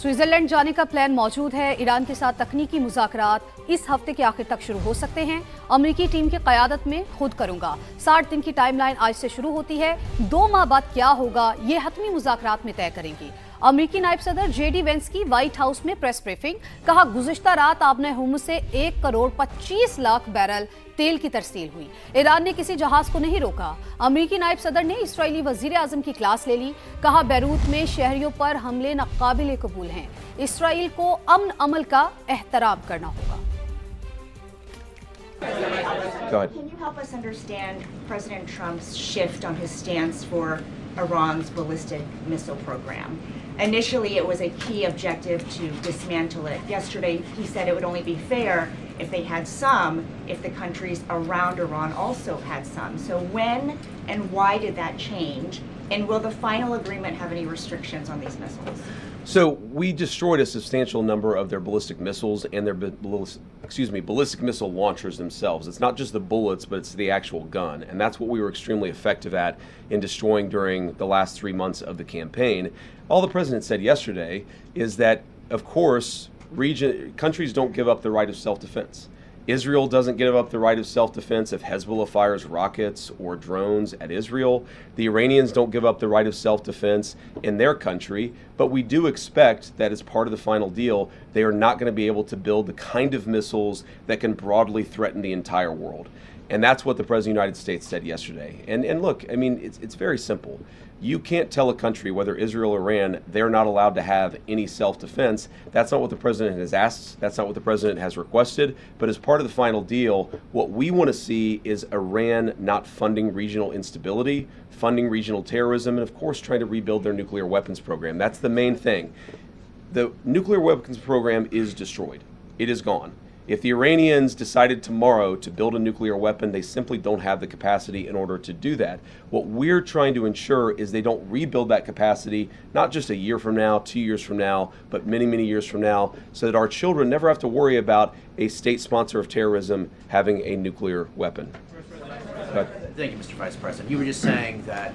Switzerland जाने का plan मौजूद है। ईरान के साथ तकनीकी मुज़ाकरात इस हफ्ते के आखिर तक शुरू हो सकते हैं। अमरीकी टीम की क़यादत में खुद करूंगा। 60 दिन की टाइमलाइन आज से शुरू होती है। 2 माह बाद क्या होगा ये हतमी मुज़ाकरात में तय करेंगी। अमरीकी नायब सदर जेडी वेंस की व्हाइट हाउस में प्रेस ब्रीफिंग। कहा, गुज़िश्ता रात आपने हुम्स से 1 करोड़ 25 लाख बैरल तेल की तरसील हुई। ईरान ने किसी जहाज को नहीं रोका। अमरीकी नायब सदर ने इस्राएली वजीर आजम की क्लास ले ली। कहा, बैरूत में शहरियों पर हमले नाकाबिले कबूल हैं। इसराइल को अमन अमल का एहतराम करना होगा। Can you help us understand President Trump's shift on his stance for Iran's ballistic missile program? Initially, it was a key objective to dismantle it. Yesterday, he said it would only be fair if they had some, if the countries around Iran also had some. So when and why did that change? And will the final agreement have any restrictions on these missiles? So we destroyed a substantial number of their ballistic missiles and their ballistic missile launchers themselves. It's not just the bullets, but it's the actual gun. And that's what we were extremely effective at in destroying during the last 3 months of the campaign. All the president said yesterday is that, of course, countries don't give up the right of self-defense. Israel doesn't give up the right of self-defense if Hezbollah fires rockets or drones at Israel. The Iranians don't give up the right of self-defense in their country, but we do expect that as part of the final deal, they are not going to be able to build the kind of missiles that can broadly threaten the entire world. And that's what the President of the United States said yesterday. And look, I mean, it's very simple. You can't tell a country, whether Israel or Iran, they're not allowed to have any self-defense. That's not what the president has asked. That's not what the president has requested. But as part of the final deal, what we want to see is Iran not funding regional instability, funding regional terrorism, and of course trying to rebuild their nuclear weapons program. That's the main thing. The nuclear weapons program is destroyed. It is gone. If the Iranians decided tomorrow to build a nuclear weapon, they simply don't have the capacity in order to do that. What we're trying to ensure is they don't rebuild that capacity, not just a year from now, 2 years from now, but many, many years from now, so that our children never have to worry about a state sponsor of terrorism having a nuclear weapon. Thank you, Mr. Vice President. You were just saying that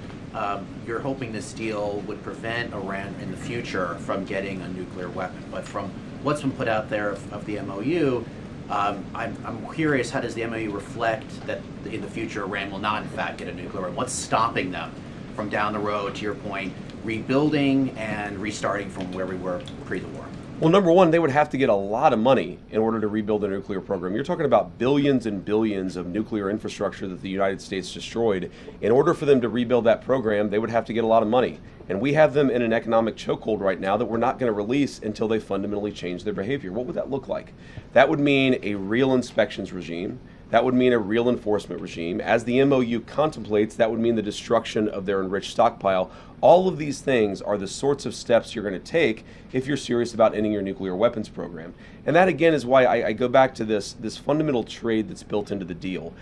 you're hoping this deal would prevent Iran in the future from getting a nuclear weapon. But from what's been put out there of the MOU, I'm curious, how does the MOU reflect that in the future Iran will not in fact get a nuclear weapon? What's stopping them from down the road, to your point, rebuilding and restarting from where we were pre the war? Well, number one, they would have to get a lot of money in order to rebuild their nuclear program. You're talking about billions and billions of nuclear infrastructure that the United States destroyed. In order for them to rebuild that program, they would have to get a lot of money. And we have them in an economic chokehold right now that we're not going to release until they fundamentally change their behavior. What would that look like? That would mean a real inspections regime. That would mean a real enforcement regime. As the MOU contemplates, that would mean the destruction of their enriched stockpile. All of these things are the sorts of steps you're going to take if you're serious about ending your nuclear weapons program. And that, again, is why I go back to this fundamental trade that's built into the deal.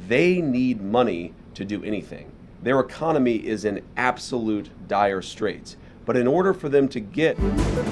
They need money to do anything. Their economy is in absolute dire straits. But in order for them to get